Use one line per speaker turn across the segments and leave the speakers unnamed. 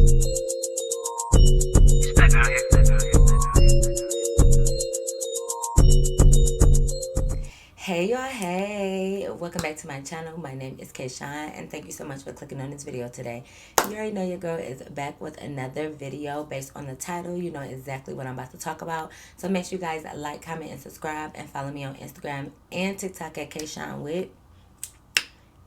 Hey y'all, hey, welcome back to my channel. My name is Kayshawn and thank you so much for clicking on this video today. You already know your girl is back with another video based on the title. You know exactly what I'm about to talk about. So make sure you guys like, comment, and subscribe, and follow me on Instagram and TikTok at Kayshawn with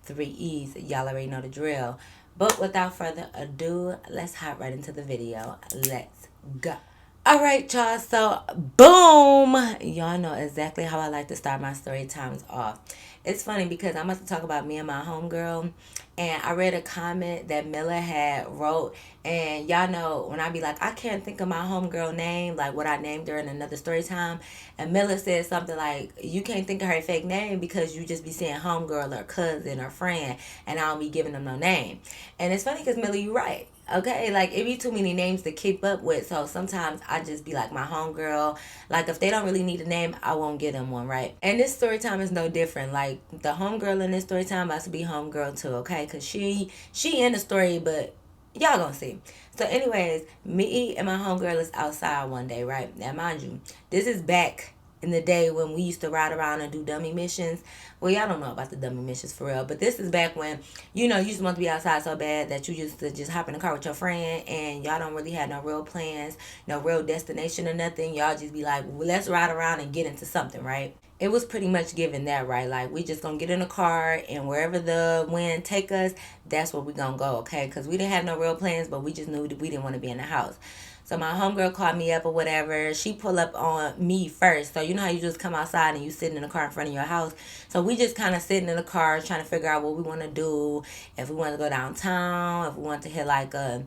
3 E's. Y'all already know the drill. But without further ado, let's hop right into the video. Let's go. All right, y'all. So, boom. Y'all know exactly how I like to start my story times off. It's funny because I'm about to talk about me and my homegirl. And I read a comment that Miller had wrote. And y'all know when I be like, I can't think of my homegirl name, like what I named her in another story time. And Miller said something like, you can't think of her fake name because you just be saying homegirl or cousin or friend. And I don't be giving them no name. And it's funny because Miller, you right. Okay, like it be too many names to keep up with, so sometimes I just be like my homegirl. Like if they don't really need a name, I won't give them one, right? And this story time is no different. Like the homegirl in this story time has to be homegirl too, okay? Cause she in the story, but y'all gonna see. So, anyways, me and my homegirl is outside one day, right? Now, mind you, this is back in the day when we used to ride around and do dummy missions. Well, y'all don't know about the dummy missions for real, but this is back when, you know, you used to want to be outside so bad that you used to just hop in the car with your friend and y'all don't really have no real plans, no real destination or nothing. Y'all just be like, well, let's ride around and get into something, right? It was pretty much given that, right? Like we just gonna get in a car and wherever the wind take us, that's where we gonna go, okay? Because we didn't have no real plans, but we just knew that we didn't want to be in the house. So my homegirl called me up or whatever. She pull up on me first. So you know how you just come outside and you sitting in the car in front of your house. So we just kind of sitting in the car trying to figure out what we want to do. If we want to go downtown, if we want to hit like a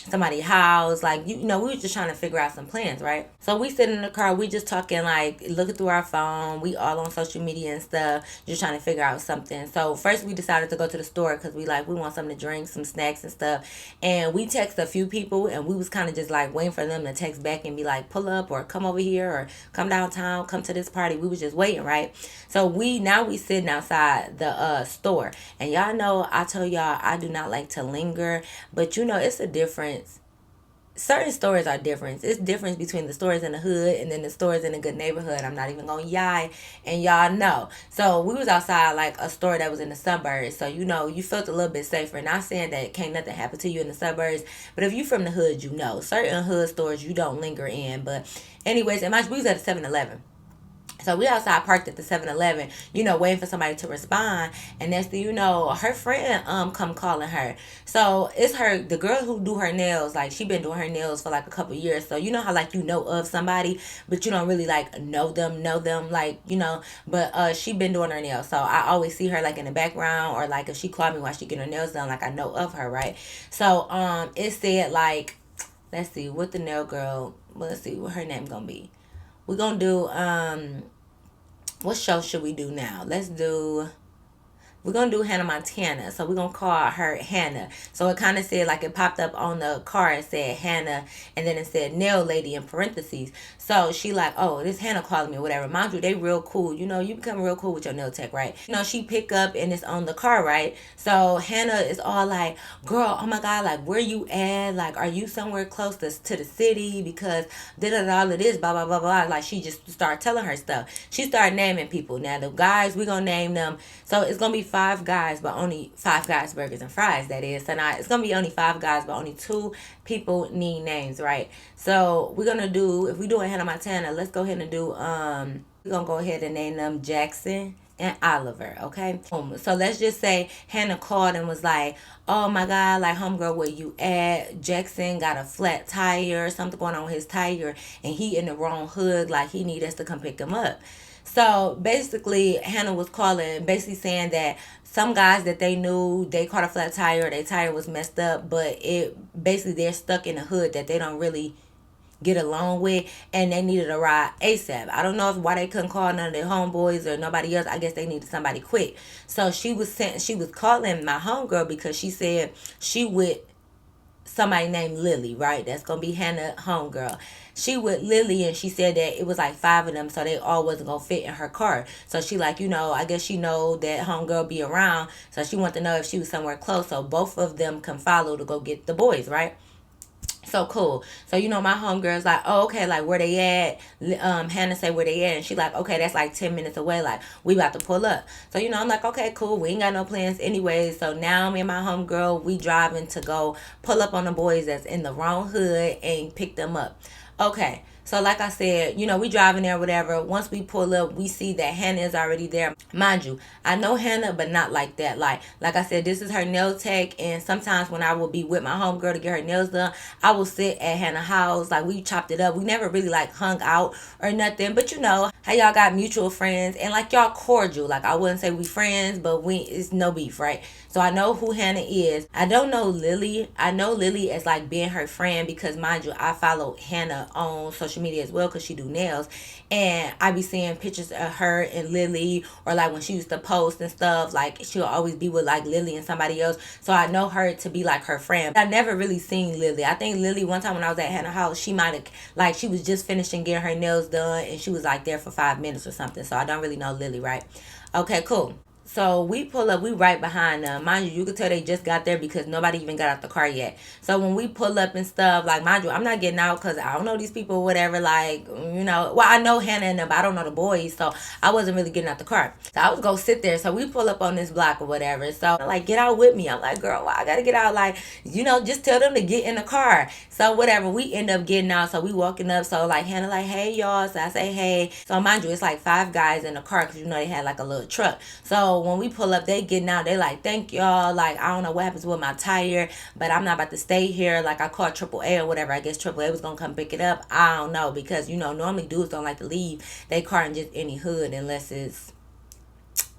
somebody's house, like you know, we were just trying to figure out some plans, right? So we sit in the car, we just talking, like looking through our phone, we all on social media and stuff, just trying to figure out something. So first we decided to go to the store because we want something to drink, some snacks and stuff, and we text a few people and we was kind of just like waiting for them to text back and be like, pull up or come over here or come downtown, come to this party. We was just waiting, right? So we sitting outside the store, and y'all know I told y'all I do not like to linger, but you know it's a difference. Certain stores are different. It's difference between the stores in the hood and then the stores in a good neighborhood. I'm not even gonna yai, and y'all know. So we was outside like a store that was in the suburbs. So you know you felt a little bit safer. Not saying that can't nothing happen to you in the suburbs, but if you from the hood, you know certain hood stores you don't linger in. But anyways, we was at a 7-Eleven. So we outside parked at the 7-Eleven, you know, waiting for somebody to respond. And next thing you know, her friend come calling her. So it's the girl who do her nails, like she been doing her nails for like a couple years. So you know how like you know of somebody, but you don't really like know them, like, you know, but she been doing her nails. So I always see her like in the background, or like if she called me while she getting her nails done, like I know of her, right? So it said like, let's see what the nail girl, let's see what her name gonna be. We're gonna do what show should we do now? We're gonna do Hannah Montana. So we're gonna call her Hannah. So it kind of said, like, it popped up on the car, it said Hannah, and then it said nail lady in parentheses. So she like, oh, this Hannah calling me or whatever. Mind you, they real cool. You know, you become real cool with your nail tech, right? You know, she pick up and it's on the car, right? So Hannah is all like, girl, oh my God, like, where you at? Like, are you somewhere close to the city? Because all of this, blah, blah, blah, blah. Like, she just started telling her stuff. She started naming people. Now, the guys, we gonna name them. So it's gonna be 5 guys, but only 5 guys, burgers and fries, that is. So now it's gonna be only 5 guys, but only 2 people need names, right? So we're gonna do, if we do a Hannah Montana, let's go ahead and do we're gonna go ahead and name them Jackson and Oliver, okay? So let's just say Hannah called and was like, oh my God, like, homegirl, where you at? Jackson got a flat tire, something going on with his tire, and he in the wrong hood, like he need us to come pick him up. So basically, Hannah was calling, basically saying that some guys that they knew, they caught a flat tire, their tire was messed up, but it basically they're stuck in a hood that they don't really get along with, and they needed a ride ASAP. I don't know why they couldn't call none of their homeboys or nobody else. I guess they needed somebody quick. So she was calling my homegirl because she said she would somebody named Lily, right? That's gonna be Hannah homegirl. She with Lily, and she said that it was like 5 of them, so they all wasn't gonna fit in her car. So she like, you know, I guess she know that homegirl be around, so she wanted to know if she was somewhere close, so both of them can follow to go get the boys, right? So cool. So my homegirl's like, oh, okay, like where they at? Hannah say where they at, and she like, okay, that's like 10 minutes away. Like we about to pull up. So I'm like, okay, cool. We ain't got no plans anyway. So now me and my homegirl, we driving to go pull up on the boys that's in the wrong hood and pick them up. Okay. So like I said, we driving there, whatever. Once we pull up, we see that Hannah is already there. Mind you, I know Hannah, but not like that. Like I said, this is her nail tech, and sometimes when I will be with my homegirl to get her nails done, I will sit at Hannah's house. Like we chopped it up. We never really like hung out or nothing, but how y'all got mutual friends and like y'all cordial. Like I wouldn't say we friends, but it's no beef, right? So I know who Hannah is. I don't know Lily. I know Lily as like being her friend because mind you, I follow Hannah on social media as well because she do nails, and I be seeing pictures of her and Lily, or like when she used to post and stuff, like she'll always be with like Lily and somebody else. So I know her to be like her friend. I never really seen Lily. I think Lily one time when I was at Hannah's house, she might have like she was just finishing getting her nails done and she was like there for 5 minutes or something. So I don't really know Lily, right? Okay, cool. So we pull up, we right behind them. Mind you, you could tell they just got there because nobody even got out the car yet. So when we pull up and stuff, like mind you, I'm not getting out because I don't know these people or whatever. Like, well, I know Hannah and them, but I don't know the boys. So I wasn't really getting out the car. So I was going to sit there. So we pull up on this block or whatever. So I'm like, get out with me. I'm like, girl, well, I got to get out. Like, just tell them to get in the car. So whatever, we end up getting out. So we walking up. So like Hannah like, hey, y'all. So I say, hey. So mind you, it's like 5 guys in the car because they had like a little truck. So when we pull up, they getting out. They like, thank y'all. Like, I don't know what happens with my tire, but I'm not about to stay here. Like, I called AAA or whatever. I guess AAA was going to come pick it up. I don't know because, normally dudes don't like to leave their car in just any hood unless it's,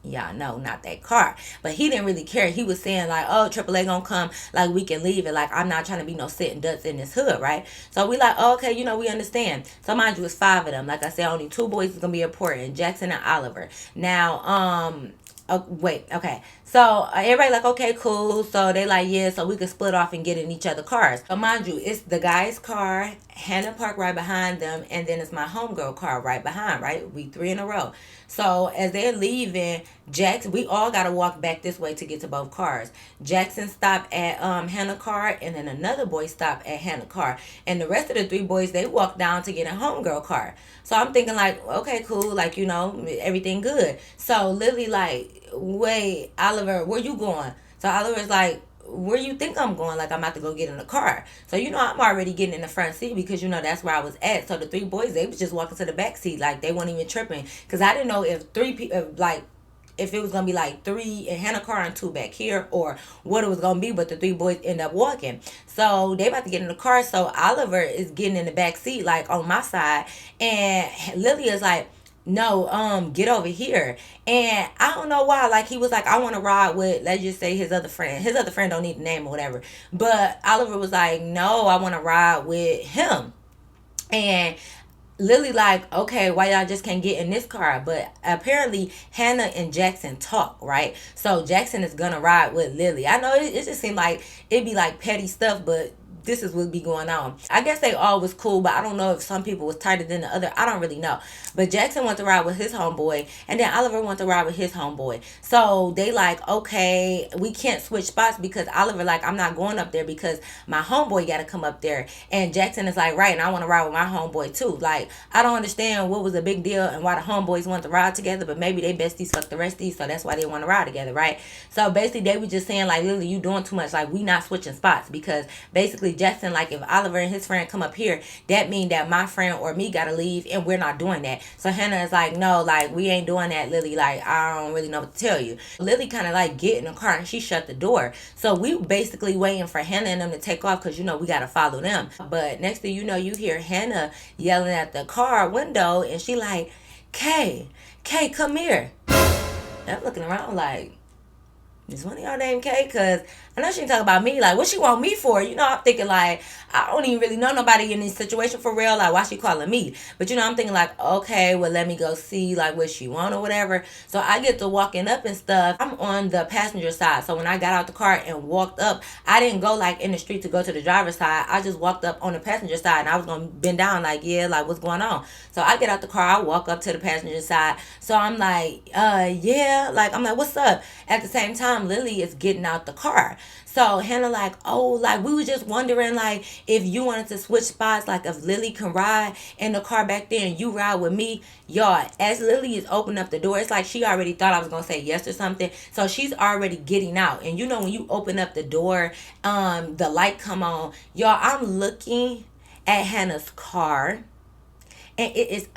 y'all know, not that car. But he didn't really care. He was saying like, oh, AAA gonna come, like we can leave it. Like I'm not trying to be no sitting ducks in this hood, right? So we like, oh, okay, we understand. So mind you, it's 5 of them. Like I said, only 2 boys is gonna be important, Jackson and Oliver. Now, oh, wait, okay. So everybody like, okay, cool. So they like, yeah, so we could split off and get in each other's cars. So mind you, it's the guy's car, Hannah parked right behind them, and then it's my homegirl car right behind, right? We 3 in a row. So as they're leaving, Jackson, we all gotta walk back this way to get to both cars. Jackson stopped at Hannah car, and then another boy stopped at Hannah car. And the rest of the 3 boys, they walked down to get a homegirl car. So I'm thinking like, okay, cool, like everything good. So Lily like, wait, Oliver, where you going? So Oliver's like, where you think I'm going? Like, I'm about to go get in the car. So, I'm already getting in the front seat because, that's where I was at. So the 3 boys, they was just walking to the back seat. Like, they weren't even tripping. Because I didn't know if 3 people, like, if it was going to be like 3 in Hannah car and 2 back here or what it was going to be. But the 3 boys end up walking. So they about to get in the car. So Oliver is getting in the back seat, like, on my side. And Lily is like, no, get over here. And I don't know why, like he was like, I want to ride with, let's just say his other friend don't need a name or whatever, but Oliver was like, no, I want to ride with him. And Lily like, okay, why y'all just can't get in this car? But apparently Hannah and Jackson talk, right? So Jackson is gonna ride with Lily. I know it just seemed like it'd be like petty stuff, but this is what be going on. I guess they all was cool, but I don't know if some people was tighter than the other. I don't really know. But Jackson wanted to ride with his homeboy, and then Oliver wanted to ride with his homeboy. So they like, okay, we can't switch spots because Oliver like, I'm not going up there because my homeboy got to come up there. And Jackson is like, right, and I want to ride with my homeboy too. Like, I don't understand what was a big deal and why the homeboys want to ride together, but maybe they besties fuck the resties, so that's why they want to ride together, right? So basically they were just saying like, Lily, you doing too much. Like, we not switching spots because basically Jackson, like, if Oliver and his friend come up here, that mean that my friend or me gotta leave, and we're not doing that. So Hannah is like, no, like, we ain't doing that, Lily. Like, I don't really know what to tell you. Lily kind of like get in the car and she shut the door. So we basically waiting for Hannah and them to take off because we gotta follow them. But next thing you hear Hannah yelling at the car window, and she like, Kay, come here. And I'm looking around like, is one of y'all named Kay? Because I know she ain't talking about me. Like, what she want me for? I'm thinking like, I don't even really know nobody in this situation for real. Like, why she calling me? But I'm thinking like, okay, well, let me go see like what she want or whatever. So I get to walking up and stuff. I'm on the passenger side. So when I got out the car and walked up, I didn't go like in the street to go to the driver's side. I just walked up on the passenger side, and I was going to bend down like, yeah, like what's going on? So I get out the car, I walk up to the passenger side. So I'm like, yeah, like, I'm like, what's up? At the same time, Lily is getting out the car. So Hannah like, oh, like we were just wondering like if you wanted to switch spots, like if Lily can ride in the car back there and you ride with me. Y'all, as Lily is opening up the door, it's like she already thought I was gonna say yes or something. So she's already getting out. And you know when you open up the door, the light come on. Y'all, I'm looking at Hannah's car and it is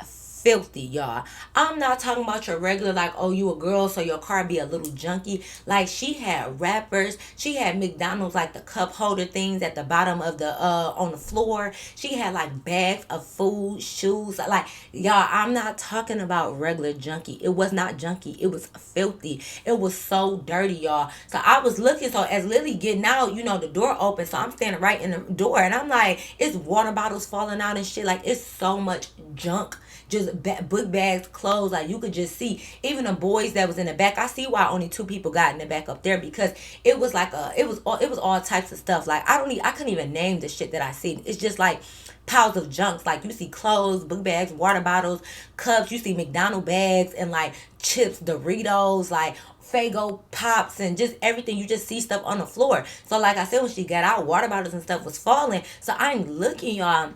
filthy, y'all. I'm not talking about your regular like, oh, you a girl so your car be a little junky. Like she had wrappers, she had McDonald's like the cup holder things at the bottom of the on the floor. She had like bags of food, shoes. Like y'all, I'm not talking about regular junky. It was not junky, it was filthy. It was so dirty, y'all. So I was looking, so as Lily getting out, you know, the door open, so I'm standing right in the door and I'm like, it's water bottles falling out and shit. Like it's so much junk, just book bags, clothes. Like you could just see even the boys that was in the back. I see why only 2 people got in the back up there, because it was like it was all types of stuff. Like I couldn't even name the shit that I see. It's just like piles of junks. Like you see clothes, book bags, water bottles, cups. You see McDonald bags and like chips, Doritos, like Fago pops, and just everything. You just see stuff on the floor. So like I said, when she got out, water bottles and stuff was falling. So I'm looking, y'all.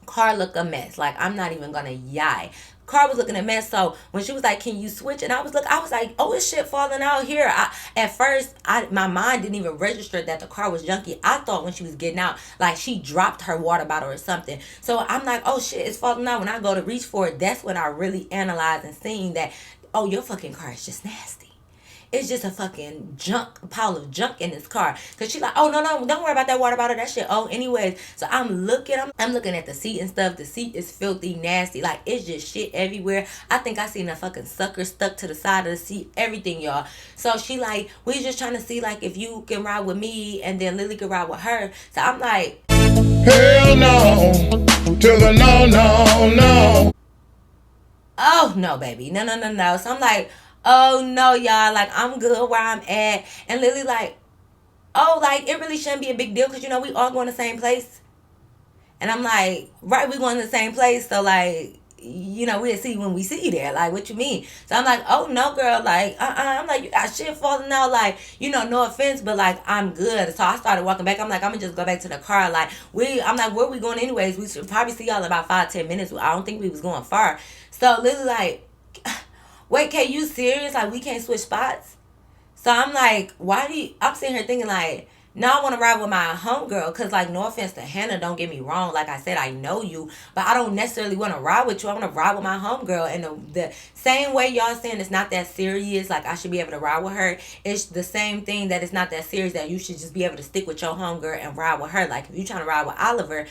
Car look a mess. Like I'm not even gonna yai. Car was looking a mess. So when she was like, can you switch? And I was like, oh, it's shit falling out here. At first my mind didn't even register that the car was junky. I thought when she was getting out, like she dropped her water bottle or something. So I'm like, oh shit, it's falling out. When I go to reach for it, that's when I really analyzed and seen that, oh, your fucking car is just nasty. It's just a fucking pile of junk in this car. Cause she's like, oh no, don't worry about that water bottle, that shit. Oh, anyways. So I'm looking at the seat and stuff. The seat is filthy, nasty. Like it's just shit everywhere. I think I seen a fucking sucker stuck to the side of the seat, everything, y'all. So she like, we just trying to see like if you can ride with me and then Lily can ride with her. So I'm like, hell no, to the no. Oh no, baby, no. So I'm like, oh no, y'all, like I'm good where I'm at. And Lily like, oh, like it really shouldn't be a big deal because you know we all going the same place. And I'm like, right, we going to the same place, so like, you know, we'll see when we see you there. Like, what you mean? So I'm like, oh no, girl, like I'm like, you got shit falling out, like, you know, no offense, but like I'm good. So I started walking back. I'm like, I'm gonna just go back to the car. Like I'm like, where we going anyways? We should probably see y'all in about 5-10 minutes. I don't think we was going far. So Lily like, wait, Kay, you serious? Like, we can't switch spots? So I'm like, I'm sitting here thinking like, no, I want to ride with my homegirl. Because, like, no offense to Hannah, don't get me wrong. Like I said, I know you. But I don't necessarily want to ride with you. I want to ride with my homegirl. And the same way y'all saying it's not that serious, like, I should be able to ride with her. It's the same thing that it's not that serious, that you should just be able to stick with your homegirl and ride with her. Like, if you're trying to ride with Oliver,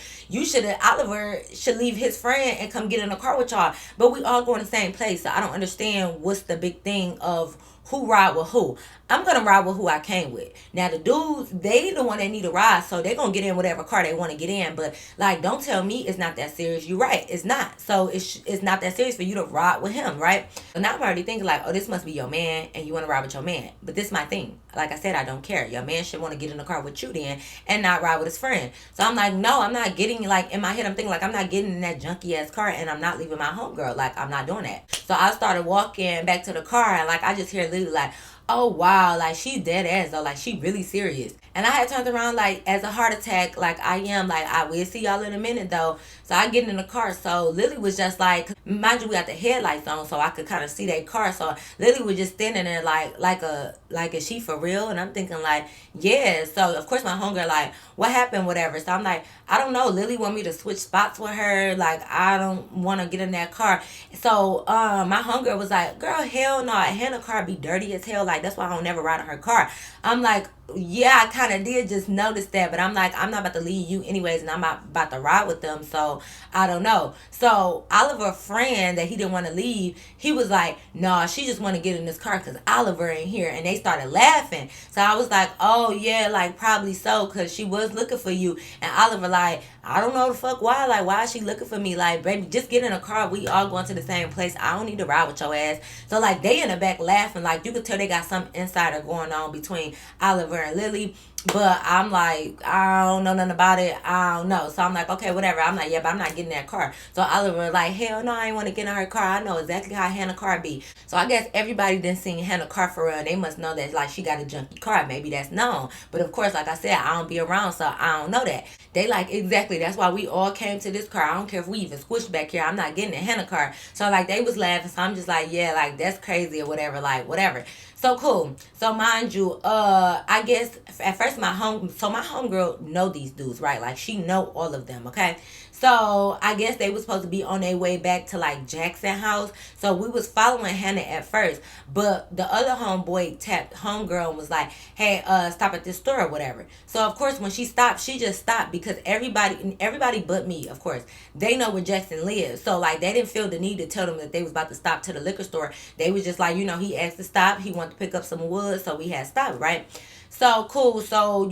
Oliver should leave his friend and come get in a car with y'all. But we all going the same place. So I don't understand what's the big thing of who ride with who. I'm gonna ride with who I came with. Now the dudes, they the one that need a ride, so they gonna get in whatever car they want to get in. But like, don't tell me it's not that serious. You're right, it's not. So it's not that serious for you to ride with him, right? So now I'm already thinking like, oh, this must be your man, and you want to ride with your man. But this is my thing. Like I said, I don't care. Your man should want to get in the car with you then, and not ride with his friend. So I'm like, no, I'm not getting, like, in my head I'm thinking like, I'm not getting in that junky ass car, and I'm not leaving my homegirl. Like, I'm not doing that. So I started walking back to the car, and like I just hear Lily like, oh wow, like she's dead ass though, like she really serious. And I had turned around like as a heart attack, like I am, like I will see y'all in a minute though. So I get in the car. So Lily was just like, mind you, we got the headlights on so I could kind of see that car. So Lily was just standing there like is she for real? And I'm thinking like, yeah. So of course my homegirl like, what happened, whatever. So I'm like, I don't know. Lily want me to switch spots with her. Like I don't want to get in that car. So my homegirl was like, girl, hell no. Hannah car be dirty as hell. Like that's why I don't never ride in her car. I'm like, yeah, I kind of did just notice that, but I'm like, I'm not about to leave you anyways, and I'm not about to ride with them, so I don't know. So Oliver's friend that he didn't want to leave, he was like, nah, she just want to get in this car because Oliver ain't here, and they started laughing. So I was like, oh yeah, like probably so, because she was looking for you. And Oliver like, I don't know the fuck why, like why is she looking for me? Like, baby, just get in a car, we all going to the same place, I don't need to ride with your ass. So like they in the back laughing, like you could tell they got some insider going on between Oliver and Lily. But I'm like, I don't know nothing about it. I don't know. So I'm like, okay, whatever. I'm like, yeah, but I'm not getting in that car. So Oliver was like, hell no, I ain't want to get in her car. I know exactly how Hannah car be. So I guess everybody didn't see Hannah car for real. They must know that like she got a junky car. Maybe that's known. But of course, like I said, I don't be around, so I don't know that. They like, exactly. That's why we all came to this car. I don't care if we even squished back here. I'm not getting in Hannah car. So like they was laughing. So I'm just like, yeah, like that's crazy or whatever. Like whatever. So cool. So mind you, I guess at first my homegirl know these dudes, right? Like she know all of them, okay? So I guess they was supposed to be on their way back to like Jackson House. So we was following Hannah at first, but the other homeboy tapped homegirl and was like, "Hey, stop at this store or whatever." So of course when she stopped, she just stopped because everybody but me, of course, they know where Jackson lives. So like they didn't feel the need to tell them that they was about to stop to the liquor store. They was just like, he asked to stop. He wanted to pick up some wood, so we had stopped, right? So cool. So,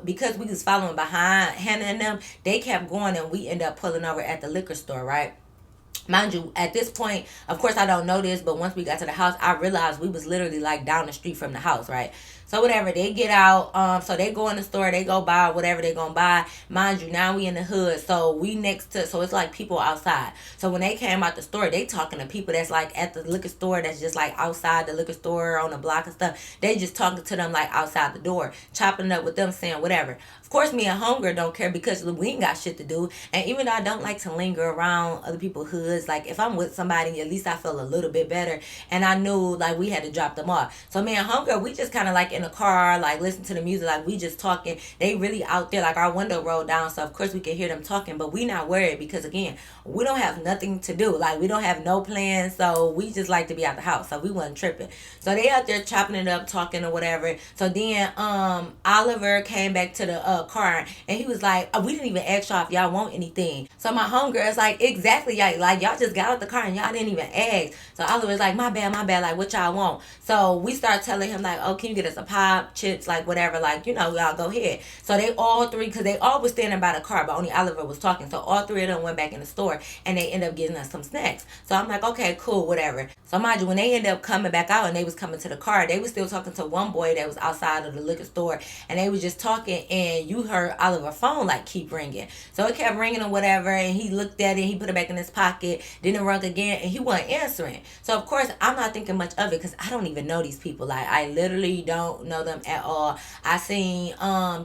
because we was following behind Hannah and them, they kept going and we ended up pulling over at the liquor store, right? Mind you, at this point, of course I don't know this, but once we got to the house, I realized we was literally like down the street from the house, right? So whatever, they get out, so they go in the store, they go buy whatever they gonna buy. Mind you, now we in the hood, so we next to, so it's like people outside. So when they came out the store, they talking to people that's like at the liquor store, that's just like outside the liquor store on the block and stuff. They just talking to them like outside the door, chopping it up with them, saying whatever. Of course, me and Hunger don't care because we ain't got shit to do. And even though I don't like to linger around other people's hoods, like if I'm with somebody, at least I feel a little bit better. And I knew like we had to drop them off. So me and Hunger, we just kind of like in the car, like listen to the music, like we just talking. They really out there, like our window rolled down, so of course we can hear them talking. But we not worried because again, we don't have nothing to do. Like we don't have no plans, so we just like to be out the house. So we wasn't tripping. So they out there chopping it up, talking or whatever. So then Oliver came back to the car and he was like, we didn't even ask y'all if y'all want anything. So my homegirl is like, exactly, like y'all just got out the car and y'all didn't even ask. So Oliver was like, my bad, like what y'all want? So we start telling him like, oh, can you get us a pop, chips, like whatever, like y'all go ahead. So they all three, because they all was standing by the car, but only Oliver was talking. So all three of them went back in the store and they ended up getting us some snacks. So I'm like, okay, cool, whatever. So mind you, when they ended up coming back out and they was coming to the car, they was still talking to one boy that was outside of the liquor store, and they was just talking, and you heard Oliver's phone like keep ringing. So it kept ringing or whatever, and he looked at it, he put it back in his pocket, then it rung again, and he wasn't answering. So of course I'm not thinking much of it because I don't even know these people. Like I literally don't know them at all. I seen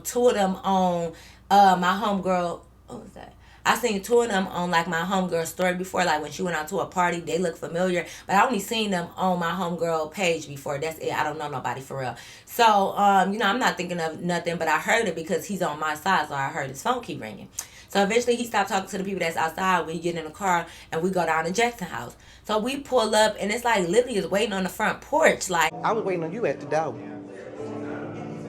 two of them on my homegirl. What was that? I seen two of them on like my homegirl story before, like when she went out to a party. They look familiar, but I only seen them on my homegirl page before. That's it. I don't know nobody for real. So I'm not thinking of nothing, but I heard it because he's on my side, so I heard his phone keep ringing. So eventually he stopped talking to the people that's outside. We get in the car and we go down to Jackson House. So we pull up and it's like Lily is waiting on the front porch. Like
I was waiting on you at the door.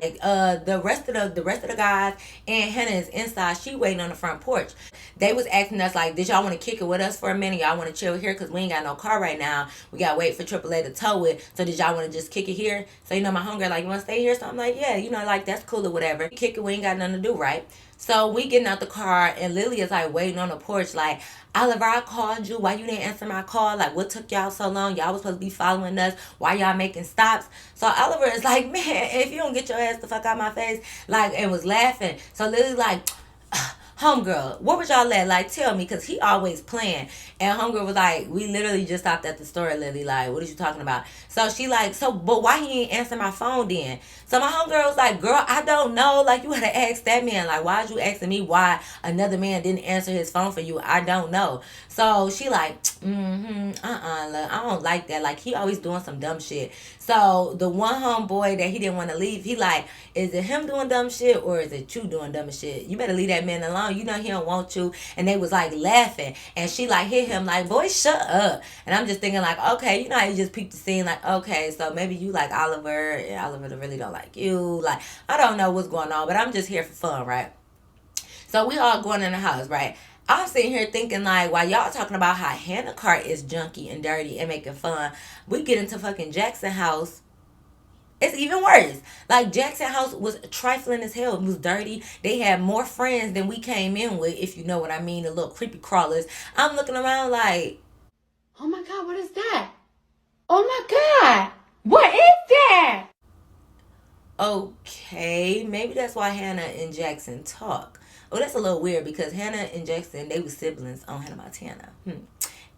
The rest of the guys and Hannah is inside. She waiting on the front porch. They was asking us like, did y'all want to kick it with us for a minute? Y'all want to chill here because we ain't got no car right now. We got to wait for AAA to tow it. So did y'all want to just kick it here? So my homegirl like, you want to stay here? So I'm like, yeah, like that's cool or whatever. Kick it, we ain't got nothing to do, right? So we getting out the car and Lily is like waiting on the porch like, Oliver, I called you. Why you didn't answer my call? Like, what took y'all so long? Y'all was supposed to be following us. Why y'all making stops? So Oliver is like, man, if you don't get your ass the fuck out my face, like, and was laughing. So Lily's like, homegirl, what was y'all at? Like, tell me, because he always playing. And homegirl was like, we literally just stopped at the store, Lily. Like, what are you talking about? So she like, but why he ain't answer my phone then? So my homegirl was like, girl, I don't know. Like, you gotta ask that man. Like, why'd you asking me why another man didn't answer his phone for you? I don't know. So she like, I don't like that. Like, he always doing some dumb shit. So the one homeboy that he didn't want to leave, he like, is it him doing dumb shit or is it you doing dumb shit? You better leave that man alone. You know he don't want you. And they was like laughing. And she like hit him like, boy, shut up. And I'm just thinking like, okay, how you just peeked the scene like, okay, so maybe you like Oliver and Oliver really don't like you. Like, I don't know what's going on, but I'm just here for fun, right? So we all going in the house, right? I'm sitting here thinking like, while y'all talking about how Hannah Cart is junky and dirty and making fun, we get into fucking Jackson House. It's even worse. Like, Jackson House was trifling as hell. It was dirty. They had more friends than we came in with, if you know what I mean. The little creepy crawlers. I'm looking around like,
oh my God, what is that? Oh my God, what is that?
okay, maybe that's why Hannah and Jackson talk. Oh, that's a little weird because Hannah and Jackson, they were siblings on Hannah Montana.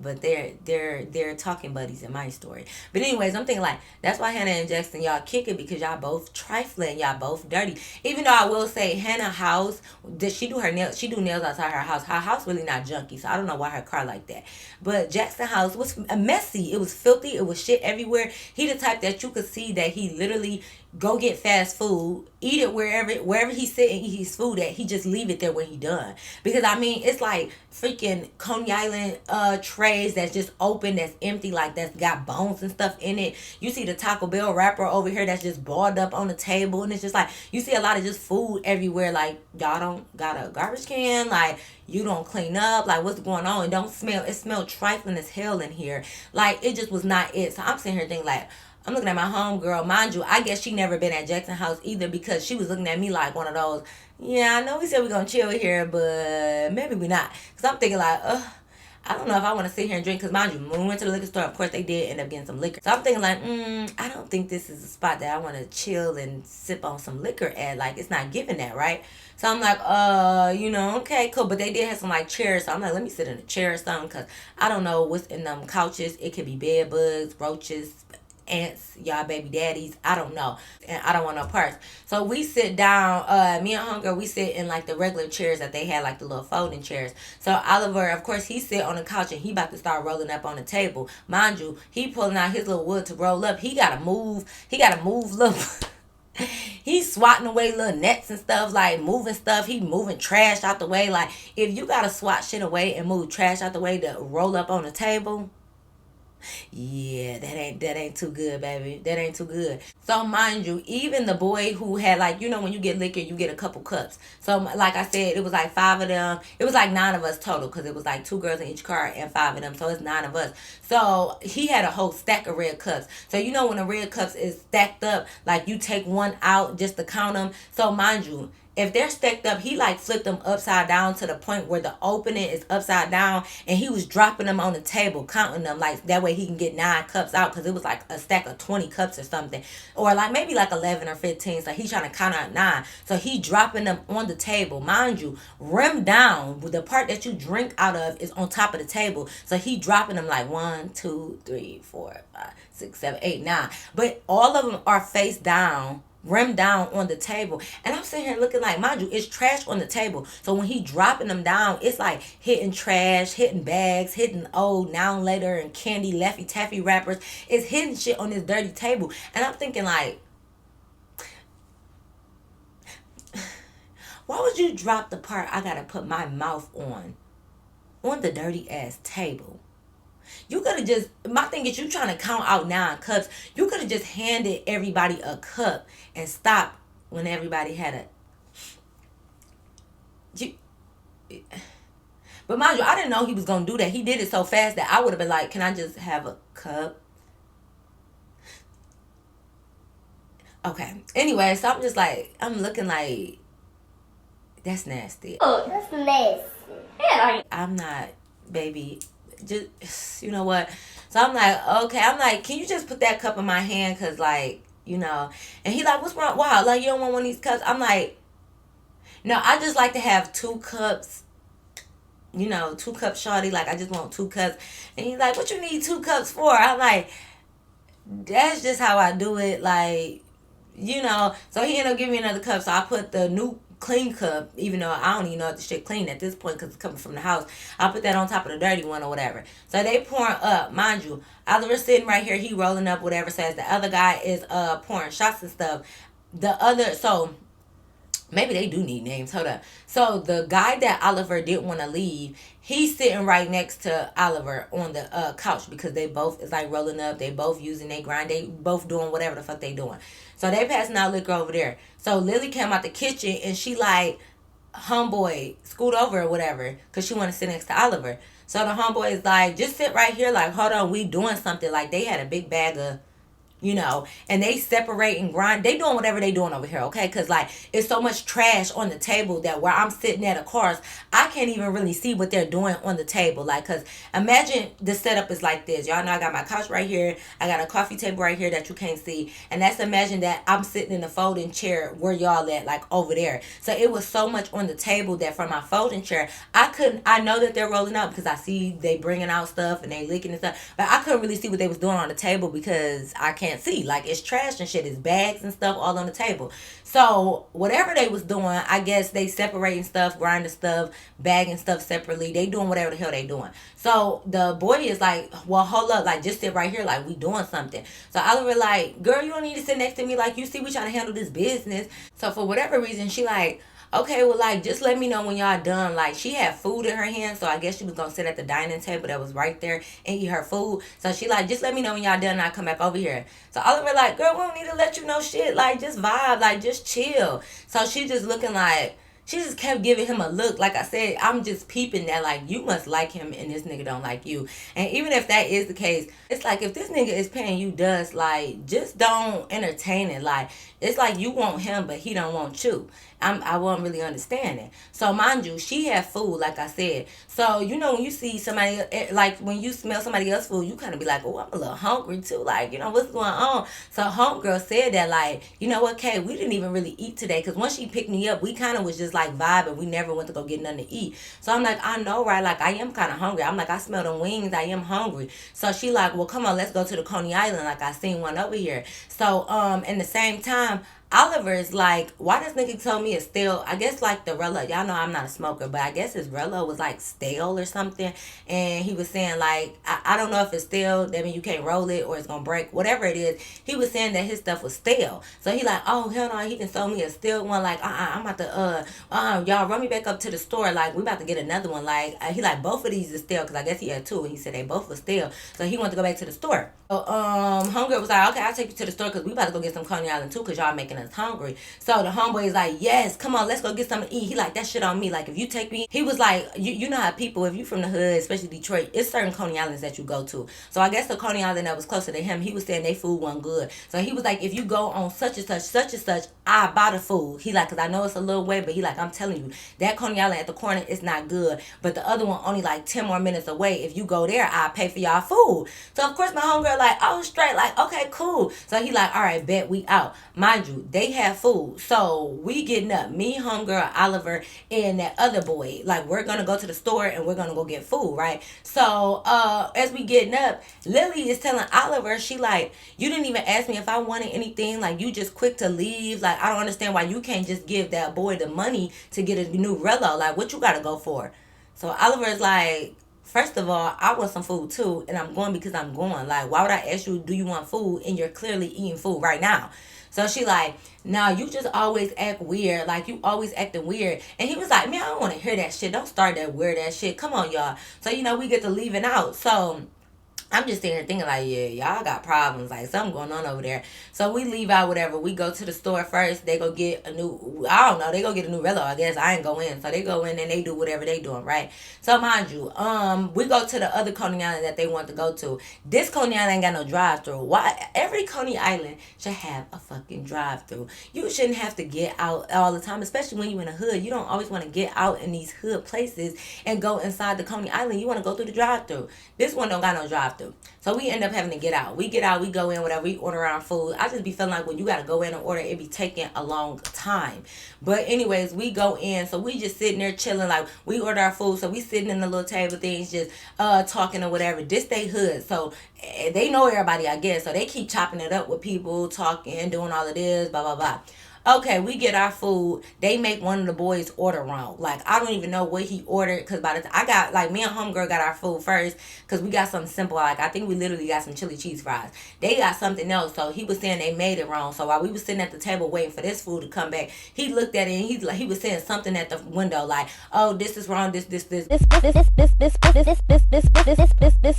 But they're talking buddies in my story. But anyways, I'm thinking like that's why Hannah and Jackson y'all kick it because y'all both trifling, y'all both dirty. Even though I will say Hannah house, did she do her nails? She do nails outside her house. Her house really not junky, so I don't know why her car like that. But Jackson house was messy. It was filthy. It was shit everywhere. He the type that you could see that he literally go get fast food, eat it wherever he sit and eat his food at. He just leave it there when he done. Because I mean, it's like freaking Coney Island trays that's just open, that's empty, like that's got bones and stuff in it. You see the Taco Bell wrapper over here that's just balled up on the table, and it's just like you see a lot of just food everywhere. Like y'all don't got a garbage can, like you don't clean up, like what's going on? It don't smell. It smelled trifling as hell in here. Like it just was not it. So I'm sitting here thinking like, I'm looking at my homegirl. Mind you, I guess she never been at Jackson House either because she was looking at me like one of those, yeah, I know we said we're going to chill here, but maybe we not. Because I'm thinking like, I don't know if I want to sit here and drink. Because mind you, when we went to the liquor store, of course, they did end up getting some liquor. So I'm thinking like, I don't think this is a spot that I want to chill and sip on some liquor at. Like, it's not giving that, right? So I'm like, okay, cool. But they did have some like chairs. So I'm like, let me sit in a chair or something. Because I don't know what's in them couches. It could be bed bugs, roaches, aunts, y'all baby daddies, I don't know, and I don't want no parts. So we sit down, me and hunger, we sit in like the regular chairs that they had, like the little folding chairs. So Oliver, of course, he sit on the couch and he about to start rolling up on the table. Mind you, he pulling out his little wood to roll up. He gotta move little he's swatting away little nets and stuff, like moving stuff. He moving trash out the way. Like if you gotta swat shit away and move trash out the way to roll up on the table, yeah, that ain't too good, baby. That ain't too good. So mind you, even the boy who had like, when you get liquor, you get a couple cups. So like I said, it was like five of them. It was like nine of us total because it was like two girls in each car and five of them. So it's nine of us. So he had a whole stack of red cups. So when the red cups is stacked up, like you take one out just to count them. So mind you, if they're stacked up, he like flipped them upside down to the point where the opening is upside down, and he was dropping them on the table, counting them, like that way he can get 9 cups out, because it was like a stack of 20 cups or something, or like maybe like 11 or 15. So he's trying to count out 9. So he dropping them on the table, mind you, rim down. The part that you drink out of is on top of the table. So he dropping them like 1, 2, 3, 4, 5, 6, 7, 8, 9. But all of them are face down, rim down on the table. And I'm sitting here looking like, mind you, it's trash on the table. So when he dropping them down, it's like hitting trash, hitting bags, hitting old Now and Later and candy Laffy Taffy wrappers. It's hitting shit on this dirty table. And I'm thinking like, why would you drop the part I gotta put my mouth on the dirty ass table? You could have just, my thing is, you trying to count out 9 cups. You could have just handed everybody a cup and stopped when everybody had a. But mind you, I didn't know he was going to do that. He did it so fast that I would have been like, can I just have a cup? Okay. Anyway, so I'm just like, I'm looking like, that's nasty.
Oh, that's nasty. Yeah,
I'm not, baby. Just, you know what? So I'm like, okay. I'm like, can you just put that cup in my hand? Because, like, And he like, what's wrong? Wow, like, you don't want one of these cups? I'm like, no, I just like to have 2 cups. 2 cups, shawty. Like, I just want 2 cups. And he's like, what you need 2 cups for? I'm like, that's just how I do it. Like, So he ended up giving me another cup. So I put the new clean cup, even though I don't even know if the shit clean at this point because it's coming from the house. I'll put that on top of the dirty one or whatever. So they pouring up, mind you. Oliver's sitting right here, he rolling up whatever, says the other guy is pouring shots and stuff. So maybe they do need names. Hold up. So the guy that Oliver didn't want to leave, he's sitting right next to Oliver on the couch because they both is like rolling up. They both using their grind. They both doing whatever the fuck they doing. So they passing out liquor over there. So Lily came out the kitchen and she like, homeboy, scoot over or whatever because she want to sit next to Oliver. So the homeboy is like, just sit right here. Like, hold on, we doing something. Like they had a big bag of you know, and they separate and grind. They doing whatever they doing over here, okay? Because, like, it's so much trash on the table that where I'm sitting at, of course, I can't even really see what they're doing on the table. Like, because imagine the setup is like this. Y'all know I got my couch right here. I got a coffee table right here that you can't see. And that's imagine that I'm sitting in the folding chair where y'all at, like, over there. So it was so much on the table that from my folding chair, I know that they're rolling up because I see they bringing out stuff and they licking and stuff. But I couldn't really see what they was doing on the table because I can't see. Like, it's trash and shit. It's bags and stuff all on the table. So whatever they was doing, I guess they separating stuff, grinding stuff, bagging stuff separately. They doing whatever the hell they doing. So the boy is like, well, hold up, like, just sit right here, like, we doing something. So Oliver like, girl, you don't need to sit next to me. Like, you see, we trying to handle this business. So for whatever reason, she like, okay, well, like, just let me know when y'all done. Like, she had food in her hand, so I guess she was gonna sit at the dining table that was right there and eat her food. So she like, just let me know when y'all done and I'll come back over here. So Oliver like, girl, we don't need to let you know shit. Like, just vibe, like, just chill. So she just looking like, she just kept giving him a look. Like I said, I'm just peeping that, like, you must like him and this nigga don't like you. And even if that is the case, it's like, if this nigga is paying you dust, like, just don't entertain it. Like, it's like you want him, but he don't want you. I wasn't really understanding. So mind you, she had food, like I said. So, you know, when you see somebody, like, when you smell somebody else's food, you kind of be like, oh, I'm a little hungry too. Like, you know, what's going on? So homegirl said that, like, you know what, Kay, we didn't even really eat today. Because once she picked me up, we kind of was just like vibing. We never went to go get nothing to eat. So I'm like, I know, right? Like, I am kind of hungry. I'm like, I smell the wings. I am hungry. So she like, well, come on, let's go to the Coney Island. Like, I seen one over here. So in the same time, Oliver's like, why this nigga told me it's stale? I guess like the Rella, y'all know I'm not a smoker, but I guess his Rella was like stale or something. And he was saying like, I don't know if it's stale, that means you can't roll it or it's gonna break, whatever it is. He was saying that his stuff was stale. So he like, oh hell no, he can sell me a stale one. Like, I'm about to y'all run me back up to the store. Like, we about to get another one. Like, he like, both of these is stale, because I guess he had two and he said they both were stale. So he wanted to go back to the store. So homegirl was like, okay, I'll take you to the store because we about to go get some Coney Island too, because y'all making us hungry. So the homeboy is like, yes, come on, let's go get something to eat. He like, that shit on me. Like, if you take me, he was like, you know how people, if you from the hood, especially Detroit, it's certain Coney Islands that you go to. So I guess the Coney Island that was closer to him, he was saying they food wasn't good. So he was like, if you go on such and such, I buy the food. He like, because I know it's a little way, but he like, I'm telling you, that Coney Island at the corner is not good. But the other one only like 10 more minutes away. If you go there, I'll pay for y'all food. So of course my homegirl like, oh, straight, like, okay, cool. So he like, all right, bet, we out. Mind you, they have food. So we getting up, me, homegirl, Oliver, and that other boy. Like, we're gonna go to the store and we're gonna go get food, right? So as we getting up, Lily is telling Oliver, she like, you didn't even ask me if I wanted anything. Like, you just quick to leave. Like, I don't understand why you can't just give that boy the money to get a new Rello. Like, what you gotta go for? So Oliver is like, first of all, I want some food too, and I'm going because I'm going. Like, why would I ask you, do you want food, and you're clearly eating food right now? So she like, nah, you just always act weird. Like, you always acting weird. And he was like, man, I don't want to hear that shit. Don't start that weird ass shit. Come on, y'all. So, you know, we get to leaving out. So I'm just sitting here thinking like, yeah, y'all got problems. Like, something going on over there. So we leave out, whatever. We go to the store first. They go get a new, I don't know. They go get a new Rello, I guess. I ain't go in. So they go in and they do whatever they doing, right? So mind you, we go to the other Coney Island that they want to go to. This Coney Island ain't got no drive-thru. Why? Every Coney Island should have a fucking drive-thru. You shouldn't have to get out all the time, especially when you in the hood. You don't always want to get out in these hood places and go inside the Coney Island. You want to go through the drive-thru. This one don't got no drive-thru. So we end up having to get out. We get out, we go in, whatever, we order our food. I just be feeling like when you got to go in and order, it be taking a long time. But anyways, we go in. So we just sitting there chilling. Like, we order our food. So we sitting in the little table things, just talking or whatever. This they hood. So they know everybody, I guess. So they keep chopping it up with people, talking, doing all of this, blah, blah, blah. Okay, we get our food. They make one of the boys order wrong. Like, I don't even know what he ordered. Because by the time I got, like, me and homegirl got our food first. Because we got something simple. Like, I think we literally got some chili cheese fries. They got something else. So he was saying they made it wrong. So while we was sitting at the table waiting for this food to come back, he looked at it and he was saying something at the window. Like, oh, this is wrong. This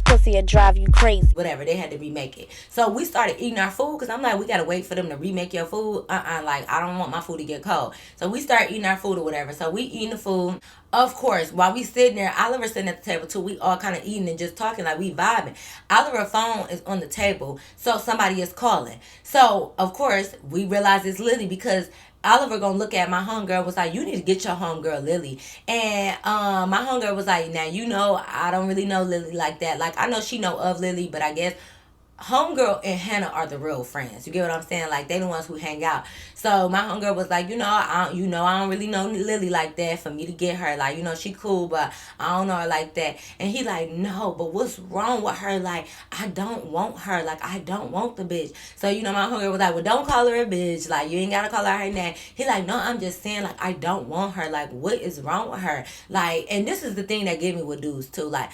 pussy will drive you crazy. Whatever. They had to remake it. So we started eating our food. Because I'm like, we got to wait for them to remake your food. Like, I don't want my food to get cold. So we start eating our food or whatever. So we eating the food. Of course, while we sitting there, Oliver sitting at the table too. We all kind of eating and just talking like we vibing. Oliver's phone is on the table, so somebody is calling. So of course we realize it's Lily because Oliver gonna look at my homegirl was like, you need to get your homegirl Lily. And my homegirl was like, now you know I don't really know Lily like that. Like I know she know of Lily, but I guess homegirl and Hannah are the real friends. You get what I'm saying? Like they the ones who hang out. So my homegirl was like, I don't really know Lily like that for me to get her. Like, she cool, but I don't know her like that. And he like, no, but what's wrong with her? Like, I don't want her. Like, I don't want the bitch. So, my homegirl was like, well, don't call her a bitch. Like, you ain't gotta call her name. He like, no, I'm just saying, like, I don't want her. Like, what is wrong with her? Like, and this is the thing that get me with dudes too. Like,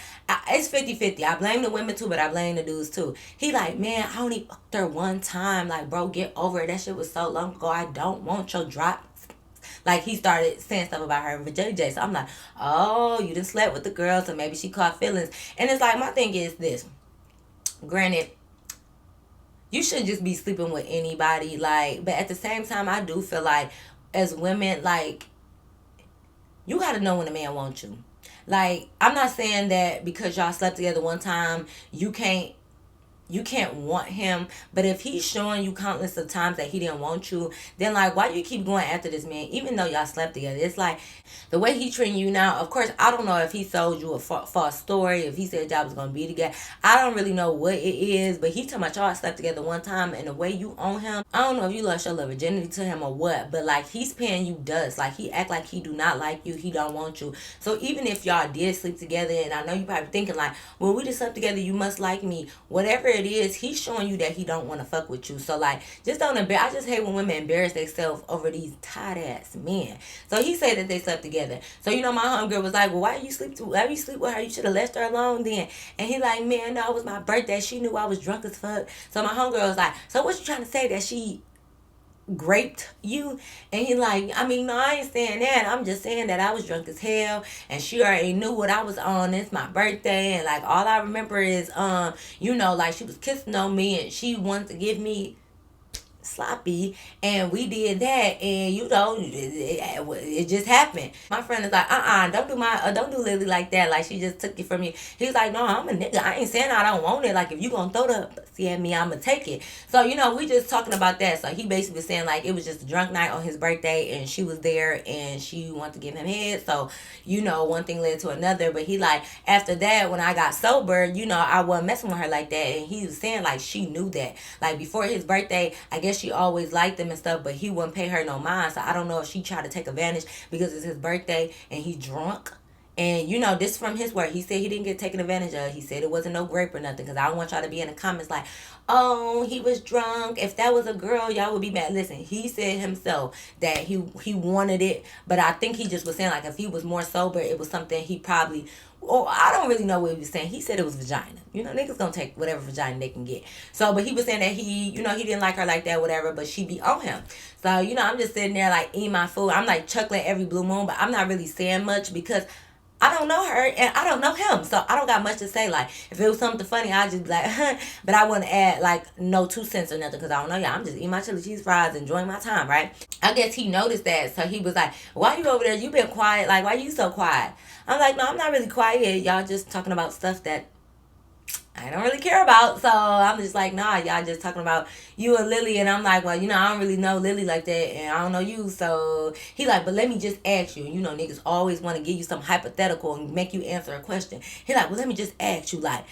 it's 50-50. I blame the women too, but I blame the dudes too. He like, man, I only fucked her one time. Like, bro, get over it. That shit was so long ago. I don't want your drop. Like, he started saying stuff about her with JJ. So I'm like, oh, you done slept with the girl, so maybe she caught feelings. And it's like, my thing is this. Granted, you shouldn't just be sleeping with anybody. Like, but at the same time, I do feel like, as women, like, you got to know when a man wants you. Like, I'm not saying that because y'all slept together one time, you can't want him. But if he's showing you countless of times that he didn't want you, then like, why you keep going after this man even though y'all slept together? It's like the way he treating you now. Of course, I don't know if he sold you a false story, if he said y'all was gonna be together. I don't really know what it is, but he talking about y'all slept together one time, and the way you own him, I don't know if you lost your virginity to him or what, but like, he's paying you dust. Like, he act like he do not like you, he don't want you. So even if y'all did sleep together, and I know you probably thinking like, well, we just slept together, you must like me, whatever it is, he's showing you that he don't want to fuck with you. So like, just don't embarrass. I just hate when women embarrass themselves over these tight ass men. So he said that they slept together. So my homegirl was like, well, why you sleep with her? You should have left her alone then. And he like, man, no, it was my birthday. She knew I was drunk as fuck. So my homegirl was like, so what you trying to say, that she raped you? And he like, I mean, no, I ain't saying that. I'm just saying that I was drunk as hell, and she already knew what I was on. It's my birthday, and like, all I remember is like, she was kissing on me and she wanted to give me sloppy, and we did that, and it just happened. My friend is like, don't do Lily like that, like she just took it from you. He's like, no, I'm a nigga, I ain't saying I don't want it. Like, if you gonna throw the pussy at me, I'ma take it. So we just talking about that. So he basically saying like, it was just a drunk night on his birthday, and she was there, and she wanted to give him head. So one thing led to another. But he like, after that, when I got sober, I wasn't messing with her like that. And he was saying like, she knew that, like, before his birthday, I guess she always liked him and stuff, but he wouldn't pay her no mind. So I don't know if she tried to take advantage because it's his birthday and he's drunk. And this from his word. He said he didn't get taken advantage of. He said it wasn't no grape or nothing, because I don't want y'all to be in the comments like, oh, he was drunk. If that was a girl, y'all would be mad. Listen, he said himself that he wanted it, but I think he just was saying like, if he was more sober, it was something he probably, or I don't really know what he was saying. He said it was vagina. Niggas gonna take whatever vagina they can get. So, but he was saying that he didn't like her like that, whatever, but she be on him. So, I'm just sitting there like eating my food. I'm like chuckling every blue moon, but I'm not really saying much because I don't know her and I don't know him. So I don't got much to say. Like, if it was something funny, I'd just be like, huh. But I wouldn't add like no 2 cents or nothing, because I don't know y'all. I'm just eating my chili cheese fries, enjoying my time, right? I guess he noticed that. So he was like, why you over there? You been quiet. Like, why you so quiet? I'm like, no, I'm not really quiet. Y'all just talking about stuff that I don't really care about. So I'm just like, nah, y'all just talking about you and Lily. And I'm like, well, I don't really know Lily like that, and I don't know you. So he like, but let me just ask you. Niggas always want to give you some hypothetical and make you answer a question. He like, well, let me just ask you, like,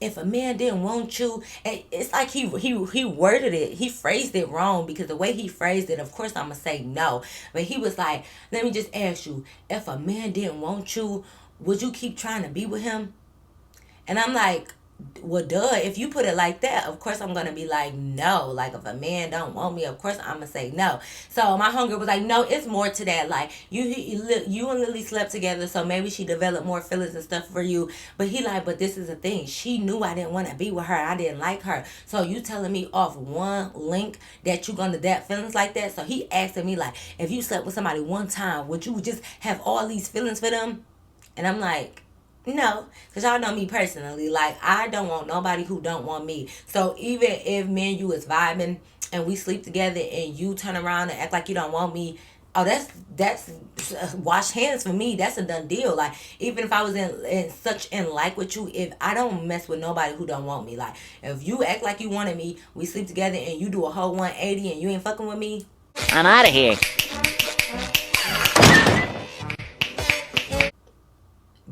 if a man didn't want you, and it's like he worded it, he phrased it wrong, because the way he phrased it, of course I'm gonna say no. But he was like, let me just ask you, if a man didn't want you, would you keep trying to be with him? And I'm like, well, duh, if you put it like that, of course I'm going to be like, no. Like, if a man don't want me, of course I'm going to say no. So my hunger was like, no, it's more to that. Like, you and Lily slept together, so maybe she developed more feelings and stuff for you. But he like, but this is the thing. She knew I didn't want to be with her. I didn't like her. So you telling me off one link that you going to that feelings like that? So he asking me like, if you slept with somebody one time, would you just have all these feelings for them? And I'm like, no, because y'all know me personally. Like, I don't want nobody who don't want me. So even if me and you is vibing and we sleep together and you turn around and act like you don't want me, oh, that's wash hands for me. That's a done deal. Like, even if I was in such in like with you, if I don't mess with nobody who don't want me, like if you act like you wanted me, we sleep together and you do a whole 180 and you ain't fucking with me,
I'm out of here.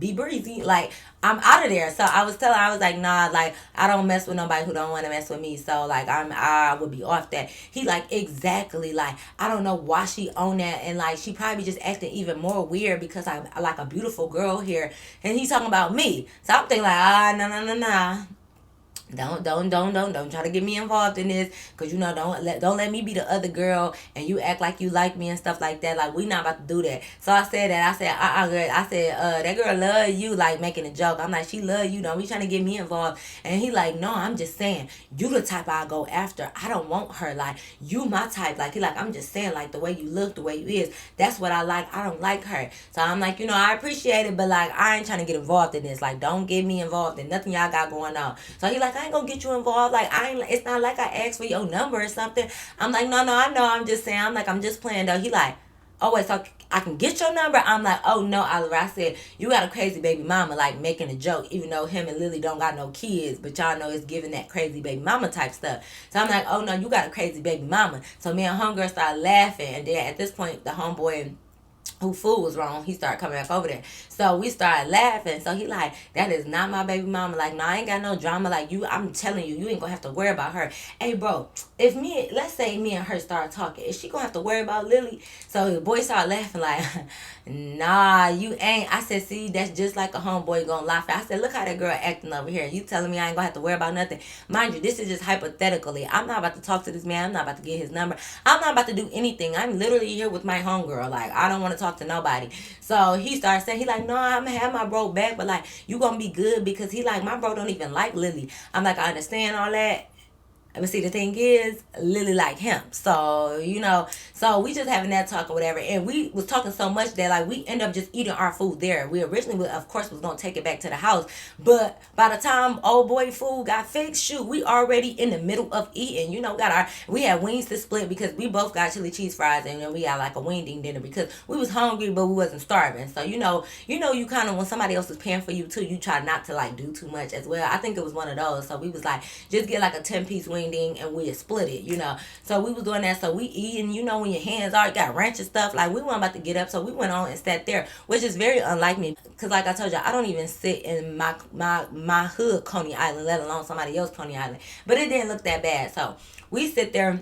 be breezy. Like, I'm out of there. So I was telling her, I was like, nah, like I don't mess with nobody who don't want to mess with me. So like I would be off that. He like, exactly, like I don't know why she on that, and like she probably just acting even more weird because I'm like a beautiful girl here and he's talking about me. So I'm thinking like, no. Don't try to get me involved in this, because you know, don't let me be the other girl and you act like you like me and stuff like that. Like, we not about to do that. So I said that. I said, girl. I said, that girl love you, like making a joke. I'm like, she love you, don't be trying to get me involved. And he like, no, I'm just saying, you the type I go after. I don't want her. Like, you my type. Like, he like, I'm just saying, like the way you look, the way you is, that's what I like. I don't like her. So I'm like, you know, I appreciate it, but like I ain't trying to get involved in this. Like, don't get me involved in nothing y'all got going on. So he like, I ain't gonna get you involved. Like, it's not like I asked for your number or something. I'm like, no, I know. I'm just saying. I'm like, I'm just playing though. He like, oh wait, so I can get your number? I'm like, oh no, Oliver. I said, you got a crazy baby mama, like making a joke, even though him and Lily don't got no kids, but y'all know it's giving that crazy baby mama type stuff. So I'm like, oh no, you got a crazy baby mama. So me and homegirl started laughing, and then at this point, the homeboy who food was wrong, he started coming back over there. So we started laughing. So he like, that is not my baby mama. Like, no, I ain't got no drama. Like, you, I'm telling you, you ain't gonna have to worry about her. Hey bro, if me, let's say me and her start talking, is she gonna have to worry about Lily? So the boy started laughing like, nah, you ain't. I said, see, that's just like a homeboy gonna laugh. I said, look how that girl acting over here. You telling me I ain't gonna have to worry about nothing? Mind you, this is just hypothetically. I'm not about to talk to this man. I'm not about to get his number. I'm not about to do anything. I'm literally here with my homegirl. Like, I don't want to talk to nobody. So he started saying, he like, no, I'm gonna have my bro back, but like, you gonna be good, because he like, my bro don't even like Lily. I'm like, I understand all that. But see, the thing is, Lily like him. So, you know, so we just having that talk or whatever. And we was talking so much that, like, we end up just eating our food there. We originally, of course, was going to take it back to the house. But by the time old boy food got fixed, shoot, we already in the middle of eating. You know, we had wings to split because we both got chili cheese fries. And then we got, like, a wing dinner because we was hungry, but we wasn't starving. So, you know, you kind of, when somebody else is paying for you, too, you try not to, like, do too much as well. I think it was one of those. So we was like, just get, like, a 10-piece wing ding and we split it, you know. So we was doing that. So we eating, you know, when your hands are got ranch and stuff, like we weren't about to get up. So we went on and sat there, which is very unlike me, because like I told you, I don't even sit in my hood Coney Island, let alone somebody else Coney Island. But it didn't look that bad. So we sit there,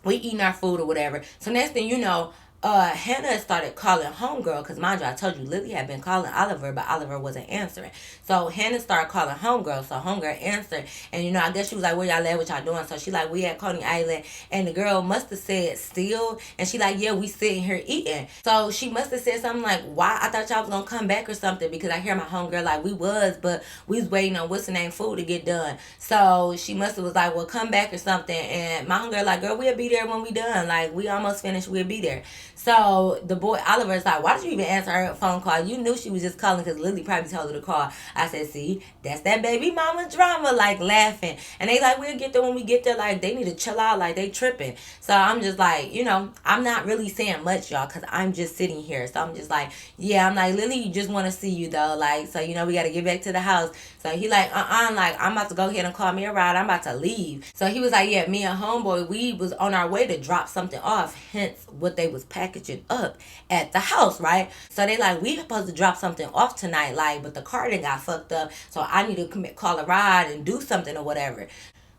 we eating our food or whatever. So next thing you know, Hannah started calling homegirl, because mind you, I told you Lily had been calling Oliver, but Oliver wasn't answering. So Hannah started calling homegirl. So homegirl answered, and you know, I guess she was like, where y'all at, what y'all doing? So she like, we at Coney Island, and the girl must have said still, and she like, yeah, we sitting here eating. So she must have said something like, why? I thought y'all was gonna come back or something, because I hear my homegirl like, we was, but we was waiting on what's the name food to get done. So she must have was like, well, come back or something. And my homegirl like, girl, we'll be there when we done. Like, we almost finished, we'll be there. So the boy Oliver's like, why did you even answer her phone call? You knew she was just calling because Lily probably told her to call. I said, see, that's that baby mama drama, like laughing. And they like, we'll get there when we get there. Like, they need to chill out, like they tripping. So I'm just like, you know, I'm not really saying much, y'all, because I'm just sitting here. So I'm just like, yeah, I'm like, Lily, you just want to see you though. Like, so, you know, we got to get back to the house. So he like, like, I'm about to go ahead and call me a ride. I'm about to leave. So he was like, yeah, me and homeboy, we was on our way to drop something off, hence what they was packaging up at the house, right? So they like, we supposed to drop something off tonight, like, but the car done got fucked up, so I need to call a ride and do something or whatever.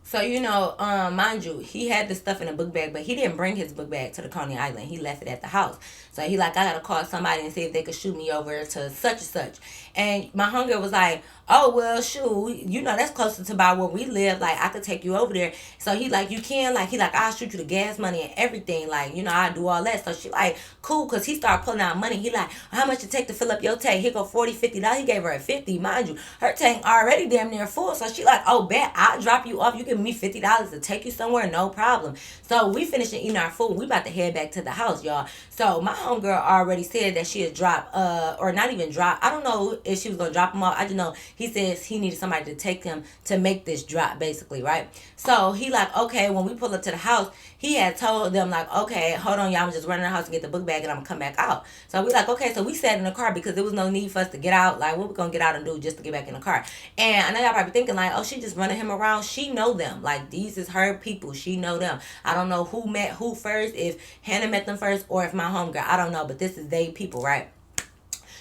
So, you know, mind you, he had the stuff in a book bag, but he didn't bring his book bag to the Coney Island. He left it at the house. So he like, I gotta call somebody and see if they could shoot me over to such and such. And my hunger was like, oh, well, shoot, you know, that's closer to about where we live. Like, I could take you over there. So he like, you can? Like, he like, I'll shoot you the gas money and everything. Like, you know, I'll do all that. So she like, cool, because he started pulling out money. He like, how much it take to fill up your tank? Here go $40, $50. He gave her a 50, mind you. Her tank already damn near full. So she like, oh, bet, I'll drop you off. You can giving me $50 to take you somewhere, no problem. So we finishing eating our food. We about to head back to the house, y'all. So my homegirl already said that she had dropped, or not even dropped. I don't know if she was gonna drop him off. I just know he says he needed somebody to take him to make this drop, basically, right? So he like, okay, when we pull up to the house, he had told them like, okay, hold on, y'all, I'm just running the house and get the book bag and I'm gonna come back out. So we like, okay, so we sat in the car because there was no need for us to get out. Like, what we gonna get out and do just to get back in the car? And I know y'all probably thinking like, oh, she just running him around. She know them. Like, these is her people. She know them. I don't know who met who first, if Hannah met them first or if my homegirl. I don't know, but this is they people, right?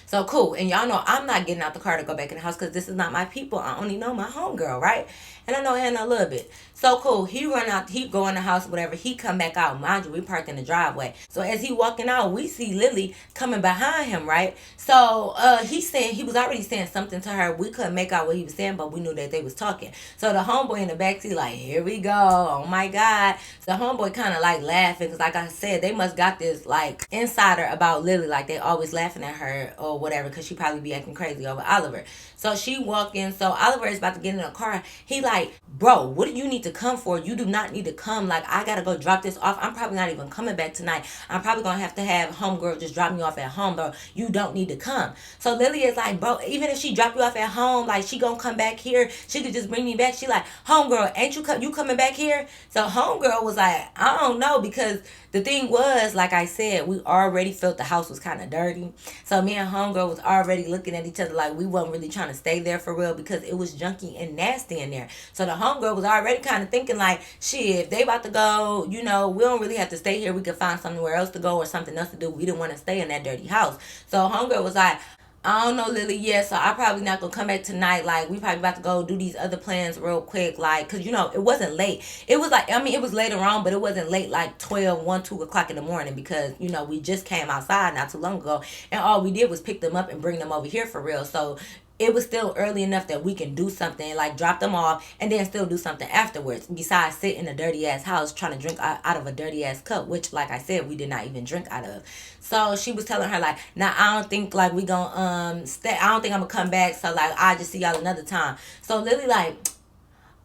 So cool. And y'all know I'm not getting out the car to go back in the house because this is not my people. I only know my homegirl, right? And I know Hannah a little bit. So cool. He run out, he go in the house, whatever. He come back out. Mind you, we parked in the driveway. So as he walking out, we see Lily coming behind him, right? So he was already saying something to her. We couldn't make out what he was saying, but we knew that they was talking. So the homeboy in the backseat like, here we go. Oh my God. So the homeboy kind of like laughing because like I said, they must got this like insider about Lily. Like they always laughing at her or whatever because she probably be acting crazy over Oliver. So she walking. So Oliver is about to get in the car. He like, bro, what do you need to come for? You do not need to come. Like, I gotta go drop this off. I'm probably not even coming back tonight. I'm probably gonna have to have homegirl just drop me off at home, bro. You don't need to come. So Lily is like, bro, even if she drop you off at home, like she gonna come back here. She could just bring me back. She like, homegirl, ain't you coming back here? So homegirl was like, I don't know, because the thing was, like I said, we already felt the house was kind of dirty. So me and homegirl was already looking at each other like we wasn't really trying to stay there for real because it was junky and nasty in there. So the homegirl was already kind of thinking like, shit, if they about to go, you know, we don't really have to stay here. We could find somewhere else to go or something else to do. We didn't want to stay in that dirty house. So homegirl was like, I don't know, Lily. Yeah, so I probably not gonna come back tonight. Like, we probably about to go do these other plans real quick. Like, cause you know, it wasn't late. It was like, I mean, it was later on, but it wasn't late like 12, 1, 2 o'clock in the morning because, you know, we just came outside not too long ago. And all we did was pick them up and bring them over here for real. So it was still early enough that we can do something, like drop them off and then still do something afterwards, besides sit in a dirty ass house trying to drink out of a dirty ass cup, which, like I said, we did not even drink out of. So she was telling her like, nah, I don't think like we gonna stay. I don't think I'm gonna come back. So like, I'll just see y'all another time. So Lily like,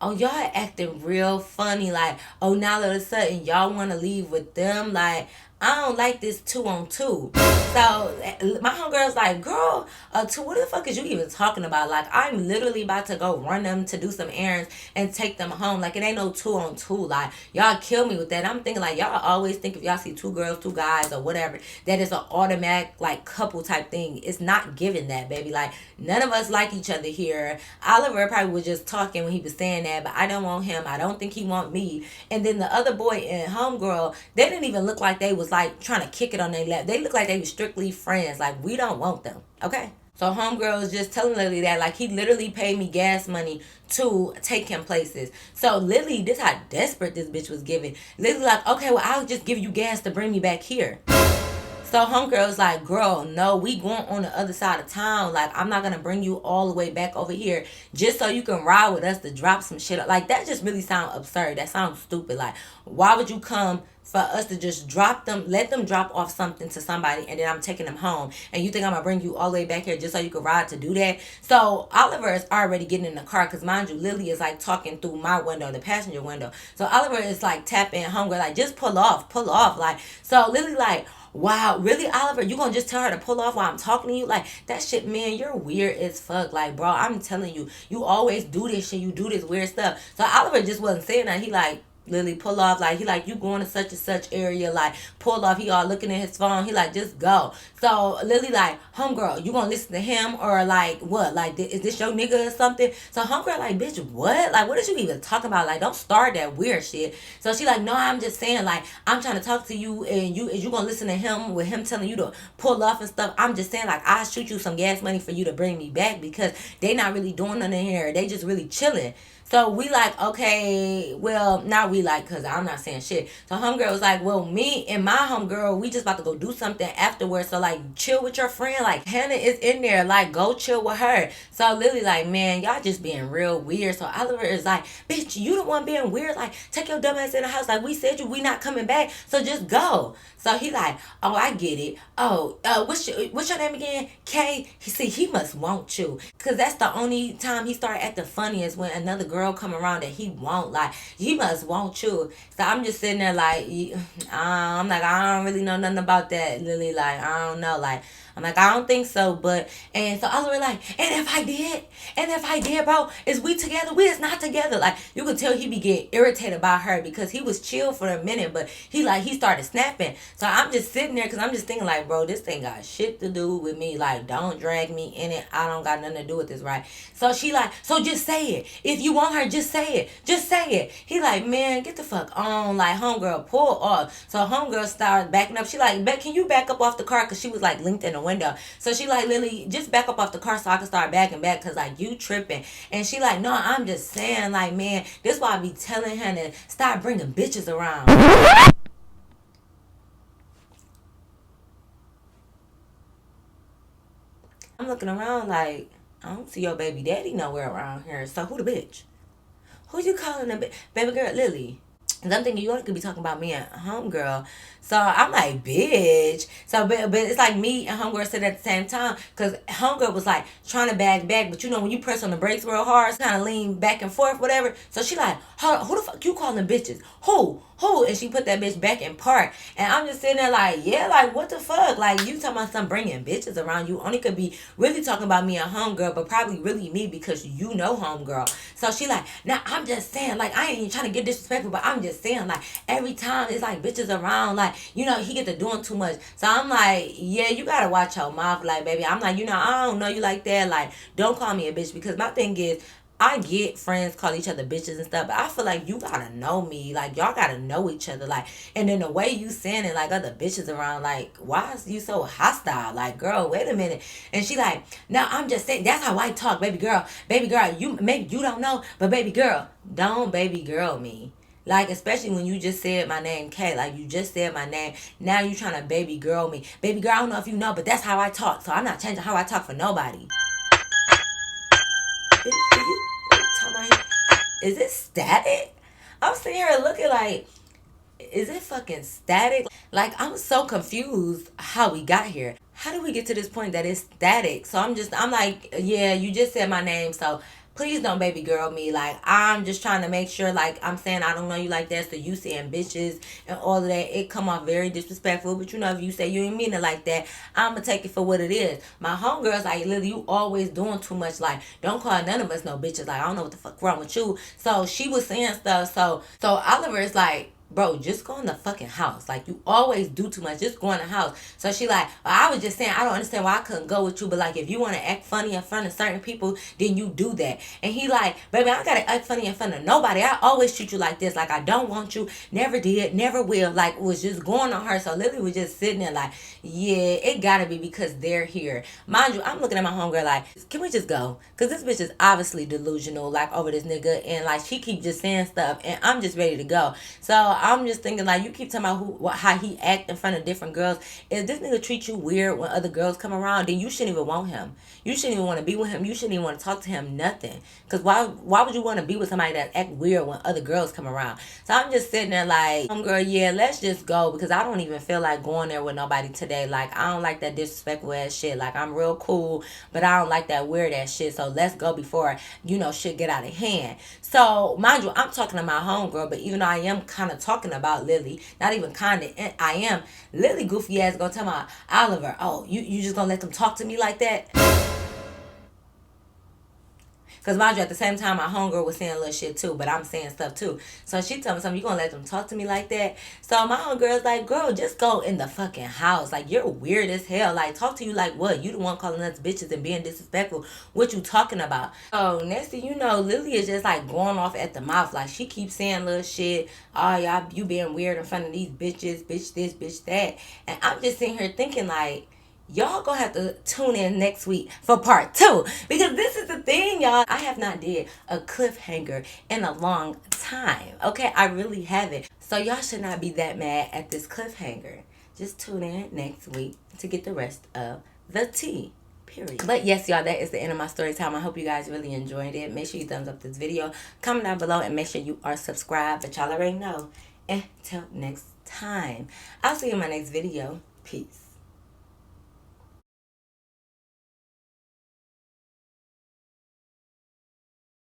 oh, y'all acting real funny. Like, oh, now all of a sudden y'all want to leave with them. Like, I don't like this 2-on-2. So my homegirl's like, girl, what the fuck is you even talking about? Like, I'm literally about to go run them to do some errands and take them home. Like, it ain't no 2-on-2. Like, y'all kill me with that. I'm thinking like, y'all always think if y'all see 2 girls, 2 guys or whatever, that it's an automatic like couple type thing. It's not given that, baby. Like, none of us like each other here. Oliver probably was just talking when he was saying that, but I don't want him. I don't think he want me. And then the other boy and homegirl, they didn't even look like they was like trying to kick it on their lap. They look like they were strictly friends. Like, we don't want them. Okay? So homegirl was just telling Lily that like he literally paid me gas money to take him places. So Lily, this how desperate this bitch was giving. Lily like, okay, well, I'll just give you gas to bring me back here. So homegirl's like, girl, no, we going on the other side of town. Like, I'm not going to bring you all the way back over here just so you can ride with us to drop some shit up. Like, that just really sounds absurd. That sounds stupid. Like, why would you come for us to just drop them, let them drop off something to somebody, and then I'm taking them home, and you think I'm going to bring you all the way back here just so you can ride to do that? So Oliver is already getting in the car because, mind you, Lily is like talking through my window, the passenger window. So Oliver is like tapping homegirl, like, just pull off. Like, so Lily like, wow, really, Oliver? You gonna just tell her to pull off while I'm talking to you? Like, that shit, man, you're weird as fuck. Like, bro, I'm telling you, you always do this shit. You do this weird stuff. So Oliver just wasn't saying that. He like, Lily, pull off. Like, he like, you going to such and such area. Like, pull off. He all looking at his phone. He like, just go. So Lily like, homegirl, you gonna listen to him or like what? Like, is this your nigga or something? So homegirl like, bitch, what? Like, what is you even talking about? Like, don't start that weird shit. So she like, no, I'm just saying, like, I'm trying to talk to you and you gonna listen to him with him telling you to pull off and stuff. I'm just saying, like, I'll shoot you some gas money for you to bring me back because they not really doing nothing here. They just really chilling. So we like, okay, well, not we like, because I'm not saying shit. So homegirl was like, well, me and my homegirl, we just about to go do something afterwards. So like, chill with your friend. Like, Hannah is in there. Like, go chill with her. So Lily like, man, y'all just being real weird. So Oliver is like, bitch, you the one being weird. Like, take your dumb ass in the house. Like, we said we not coming back. So just go. So he like, oh, I get it. Oh, what's your name again? Kay. He must want you. Because that's the only time he started acting funny is when another girl girl come around that he won't. Like, he must want you. So I'm just sitting there like, I'm like, I don't really know nothing about that, Lily. Like, I don't know. Like, I'm like, I don't think so, but, and so Oliver like, and if I did, bro, is we together? We is not together. Like, you could tell he be getting irritated by her because he was chill for a minute, but he started snapping. So I'm just sitting there because I'm just thinking like, bro, this thing got shit to do with me. Like, don't drag me in it. I don't got nothing to do with this, right? So she like, so just say it. If you want her, just say it. Just say it. He like, man, get the fuck on. Like, homegirl, pull off. So homegirl started backing up. She like, can you back up off the car? Because she was like linked in the window. So she like, Lily, just back up off the car so I can start backing back because like you tripping. And she like, no, I'm just saying like, man, this why I be telling her to stop bringing bitches around. I'm looking around like, I don't see your baby daddy nowhere around here. So who the bitch? Who you calling a bitch? Baby girl, Lily. And I'm thinking you only could be talking about me and homegirl. So I'm like, bitch. So, but it's like me and homegirl said at the same time. Because homegirl was like trying to back. But you know, when you press on the brakes real hard, it's kind of lean back and forth, whatever. So she like, who the fuck you calling bitches? Who? And she put that bitch back in park. And I'm just sitting there like, yeah, like, what the fuck? Like, you talking about some bringing bitches around. You only could be really talking about me and homegirl, but probably really me because you know homegirl. So she like, now I'm just saying, like, I ain't even trying to get disrespectful, but I'm just saying, like, every time it's like bitches around, like, you know, he get to doing too much. So I'm like, yeah, you gotta watch your mouth, like, baby. I'm like, you know, I don't know you like that. Like, don't call me a bitch because my thing is, I get friends call each other bitches and stuff, but I feel like you gotta know me. Like, y'all gotta know each other. Like, and then the way you saying it, like, other bitches around, like, why is you so hostile? Like, girl, wait a minute. And she like, no, I'm just saying, that's how I talk, baby girl. Baby girl, you, maybe you don't know, but baby girl, don't baby girl me. Like, especially when you just said my name, Kay. Like, you just said my name. Now you trying to baby girl me. Baby girl, I don't know if you know, but that's how I talk. So I'm not changing how I talk for nobody. Bitch, do you is it static? I'm sitting here looking like, is it fucking static? Like, I'm so confused how we got here. How do we get to this point that it's static? So I'm like, yeah, you just said my name, so please don't baby girl me. Like, I'm just trying to make sure, like, I'm saying I don't know you like that, so you saying bitches and all of that, it come off very disrespectful. But you know, if you say you ain't mean it like that, I'm gonna take it for what it is. My homegirl's like, Lily, you always doing too much. Like, don't call none of us no bitches. Like, I don't know what the fuck wrong with you. So she was saying stuff. So Oliver is like, bro, just go in the fucking house. Like, you always do too much. Just go in the house. So she like, well, I was just saying, I don't understand why I couldn't go with you. But, like, if you want to act funny in front of certain people, then you do that. And he like, baby, I got to act funny in front of nobody. I always treat you like this. Like, I don't want you. Never did. Never will. Like, was just going on her. So Lily was just sitting there like, yeah, it got to be because they're here. Mind you, I'm looking at my homegirl like, can we just go? Because this bitch is obviously delusional, like, over this nigga. And, like, she keep just saying stuff. And I'm just ready to go. So I'm just thinking, like, you keep talking about how he act in front of different girls. If this nigga treat you weird when other girls come around, then you shouldn't even want him. You shouldn't even want to be with him. You shouldn't even want to talk to him, nothing. Because why would you want to be with somebody that act weird when other girls come around? So I'm just sitting there like, girl, yeah, let's just go. Because I don't even feel like going there with nobody today. Like, I don't like that disrespectful ass shit. Like, I'm real cool, but I don't like that weird ass shit. So let's go before, you know, shit get out of hand. So, mind you, I'm talking to my homegirl, but even though I am kind of talking about Lily, not even kind of, I am, Lily goofy ass gonna tell my Oliver, oh, you just gonna let them talk to me like that? Because mind you, at the same time, my homegirl was saying little shit too, but I'm saying stuff too. So she told me something, you gonna let them talk to me like that? So my homegirl's like, girl, just go in the fucking house. Like, you're weird as hell. Like, talk to you like what? You the one calling us bitches and being disrespectful. What you talking about? So next thing you know, Lily is just like going off at the mouth. Like, she keeps saying little shit. Oh, y'all, you being weird in front of these bitches. Bitch this, bitch that. And I'm just sitting here thinking like, y'all gonna have to tune in next week for part 2, because this is the thing, y'all. I have not did a cliffhanger in a long time. Okay, I really haven't. So y'all should not be that mad at this cliffhanger. Just tune in next week to get the rest of the tea. Period. But yes, y'all, that is the end of my story time. I hope you guys really enjoyed it. Make sure you thumbs up this video, comment down below, and make sure you are subscribed. But y'all already know. Until next time, I'll see you in my next video. Peace.